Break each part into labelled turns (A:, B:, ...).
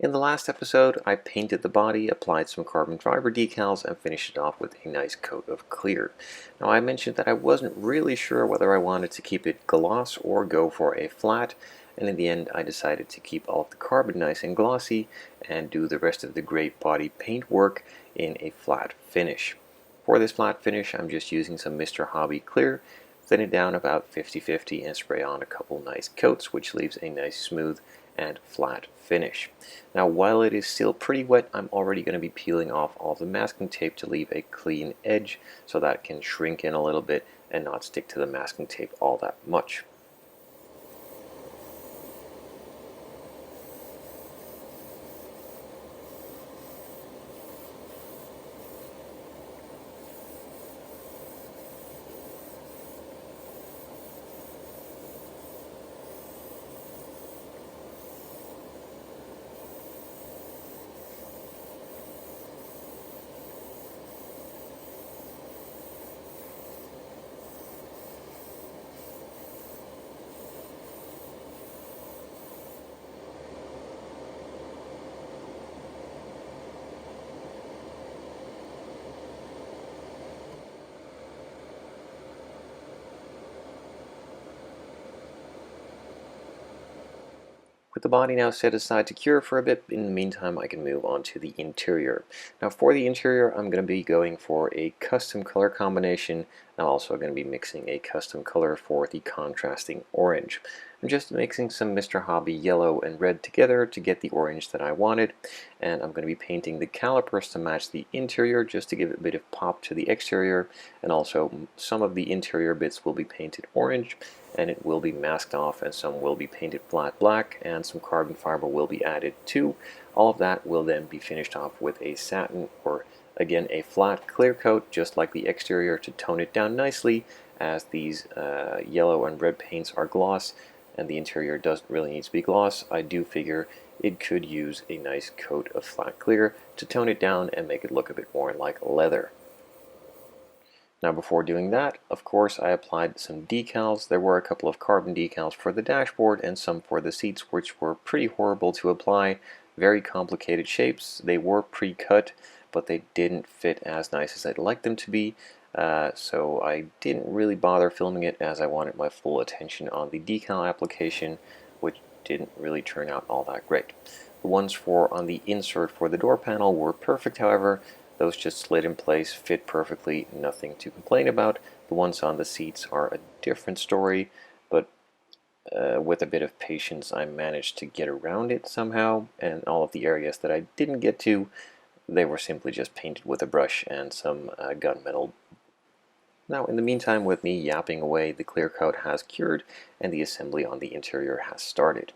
A: In the last episode, I painted the body, applied some carbon fiber decals, and finished it off with a nice coat of clear. Now I mentioned that I wasn't really sure whether I wanted to keep it gloss or go for a flat, and in the end I decided to keep all of the carbon nice and glossy and do the rest of the gray body paint work in a flat finish. For this flat finish, I'm just using some Mr. Hobby clear, thin it down about 50-50 and spray on a couple nice coats, which leaves a nice smooth and flat finish. Now while it is still pretty wet, I'm already going to be peeling off all the masking tape to leave a clean edge so that it can shrink in a little bit and not stick to the masking tape all that much. With the body now set aside to cure for a bit, in the meantime I can move on to the interior. Now for the interior I'm going to be going for a custom color combination. I'm also going to be mixing a custom color for the contrasting orange. I'm just mixing some Mr. Hobby yellow and red together to get the orange that I wanted, and I'm going to be painting the calipers to match the interior just to give it a bit of pop to the exterior, and also some of the interior bits will be painted orange and it will be masked off, and some will be painted flat black, and some carbon fiber will be added too. All of that will then be finished off with a satin, or again a flat clear coat just like the exterior, to tone it down nicely, as these yellow and red paints are gloss and the interior doesn't really need to be gloss. I do figure it could use a nice coat of flat clear to tone it down and make it look a bit more like leather. Now before doing that, of course, I applied some decals. There were a couple of carbon decals for the dashboard and some for the seats, which were pretty horrible to apply. Very complicated shapes. They were pre-cut, but they didn't fit as nice as I'd like them to be. So I didn't really bother filming it, as I wanted my full attention on the decal application, which didn't really turn out all that great. The ones on the insert for the door panel were perfect, however. Those just slid in place, fit perfectly, nothing to complain about. The ones on the seats are a different story, but with a bit of patience I managed to get around it somehow, and all of the areas that I didn't get to, they were simply just painted with a brush and some gunmetal. Now in the meantime, with me yapping away, the clear coat has cured and the assembly on the interior has started.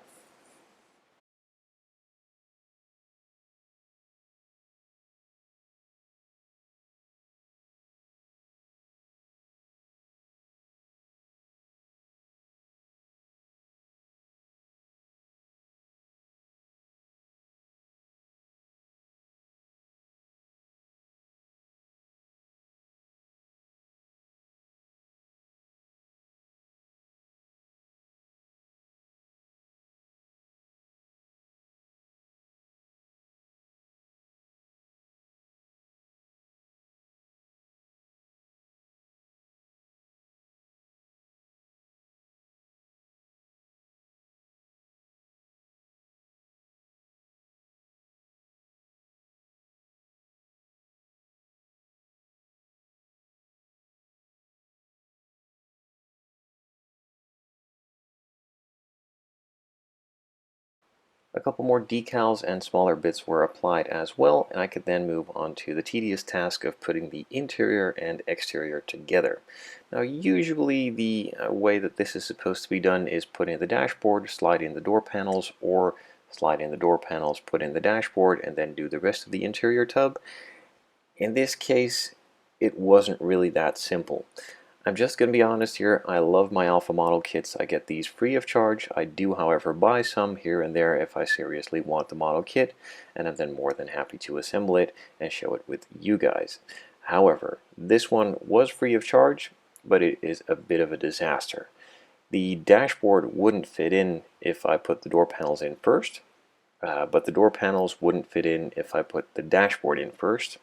A: A couple more decals and smaller bits were applied as well, and I could then move on to the tedious task of putting the interior and exterior together. Now usually the way that this is supposed to be done is put in the dashboard, slide in the door panels, or slide in the door panels, put in the dashboard, and then do the rest of the interior tub. In this case, it wasn't really that simple. I'm just going to be honest here, I love my alpha model kits. I get these free of charge. I do, however, buy some here and there if I seriously want the model kit, and I'm then more than happy to assemble it and show it with you guys. However, this one was free of charge, but it is a bit of a disaster. The dashboard wouldn't fit in if I put the door panels in first, but the door panels wouldn't fit in if I put the dashboard in first.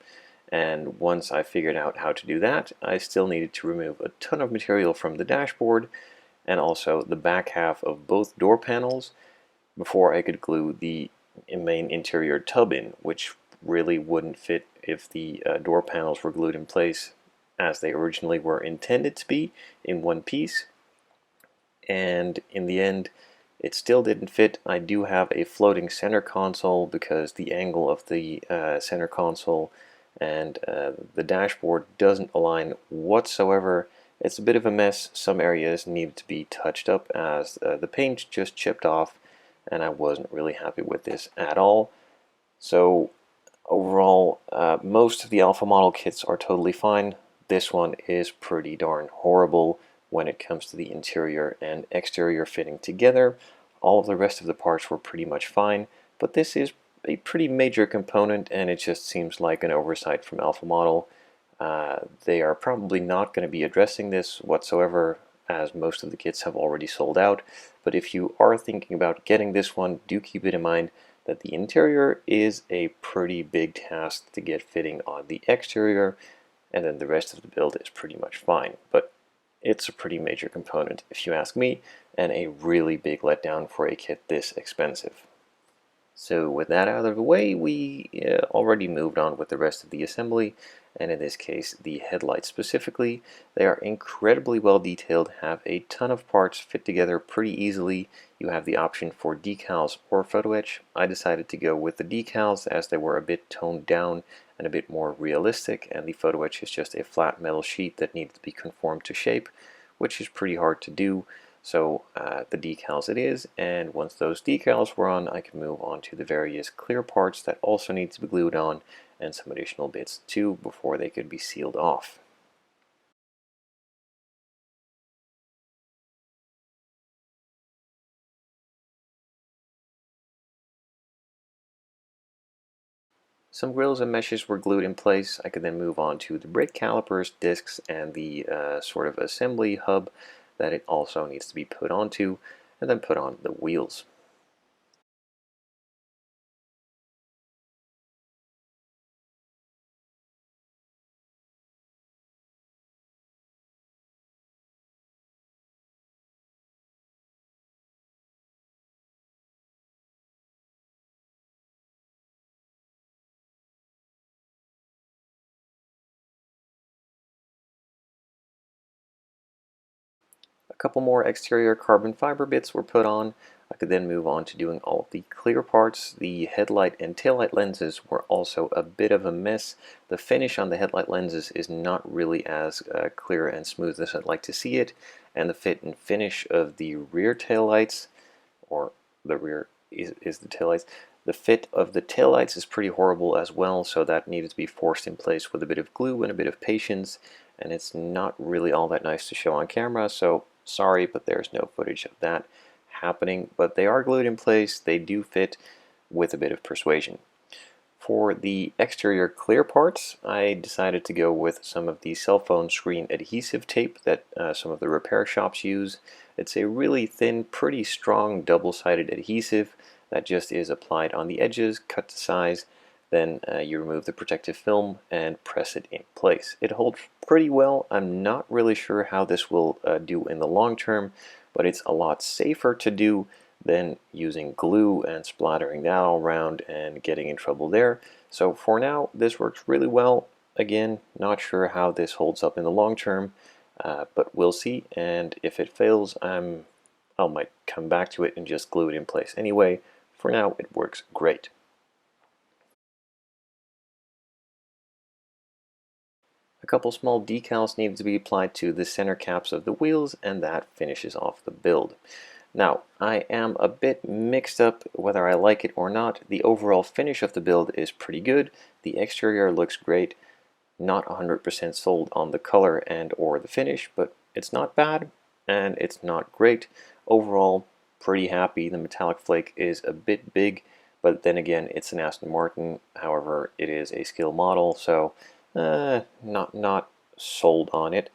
A: And once I figured out how to do that, I still needed to remove a ton of material from the dashboard and also the back half of both door panels before I could glue the main interior tub in, which really wouldn't fit if the door panels were glued in place as they originally were intended to be in one piece. And in the end, it still didn't fit. I do have a floating center console because the angle of the center console and the dashboard doesn't align whatsoever. It's a bit of a mess. Some areas need to be touched up as the paint just chipped off, and I wasn't really happy with this at all. So overall, most of the alpha model kits are totally fine. This one is pretty darn horrible when it comes to the interior and exterior fitting together. All of the rest of the parts were pretty much fine, but this is a pretty major component, and it just seems like an oversight from Alpha Model. They are probably not going to be addressing this whatsoever, as most of the kits have already sold out, but if you are thinking about getting this one, do keep it in mind that the interior is a pretty big task to get fitting on the exterior, and then the rest of the build is pretty much fine. But it's a pretty major component, if you ask me, and a really big letdown for a kit this expensive. So with that out of the way, we already moved on with the rest of the assembly, and in this case the headlights specifically. They are incredibly well detailed, have a ton of parts, fit together pretty easily. You have the option for decals or photo etch. I decided to go with the decals as they were a bit toned down and a bit more realistic, and the photo etch is just a flat metal sheet that needed to be conformed to shape, which is pretty hard to do. So the decals it is, and once those decals were on, I can move on to the various clear parts that also need to be glued on, and some additional bits too before they could be sealed off. Some grills and meshes were glued in place. I could then move on to the brake calipers, discs, and the sort of assembly hub that it also needs to be put onto, and then put on the wheels. A couple more exterior carbon fiber bits were put on. I could then move on to doing all of the clear parts. The headlight and taillight lenses were also a bit of a mess. The finish on the headlight lenses is not really as clear and smooth as I'd like to see it, and the fit and finish of the rear taillights, or the rear is the taillights, the fit of the taillights is pretty horrible as well, so that needed to be forced in place with a bit of glue and a bit of patience, and it's not really all that nice to show on camera, so sorry, but there's no footage of that happening. But they are glued in place, they do fit with a bit of persuasion. For the exterior clear parts, I decided to go with some of the cell phone screen adhesive tape that some of the repair shops use. It's a really thin, pretty strong double-sided adhesive that just is applied on the edges, cut to size, then you remove the protective film and press it in place. It holds pretty well. I'm not really sure how this will do in the long term, but it's a lot safer to do than using glue and splattering that all around and getting in trouble there. So for now, this works really well. Again, not sure how this holds up in the long term, but we'll see. And if it fails, I might come back to it and just glue it in place anyway. For now, it works great. A couple small decals needed to be applied to the center caps of the wheels, and that finishes off the build. Now, I am a bit mixed up whether I like it or not. The overall finish of the build is pretty good. The exterior looks great. Not 100% sold on the color and or the finish, but it's not bad and it's not great. Overall, pretty happy. The metallic flake is a bit big, but then again, it's an Aston Martin. However, it is a scale model, so not sold on it.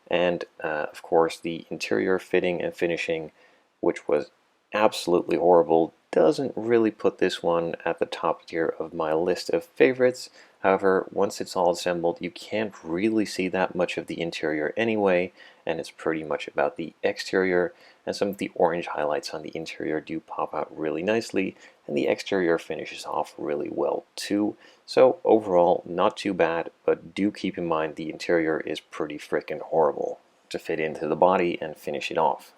A: And of course, the interior fitting and finishing, which was absolutely horrible, doesn't really put this one at the top tier of my list of favorites. However, once it's all assembled, you can't really see that much of the interior anyway, and it's pretty much about the exterior, and some of the orange highlights on the interior do pop out really nicely, and the exterior finishes off really well too. So overall, not too bad, but do keep in mind the interior is pretty freaking horrible to fit into the body and finish it off.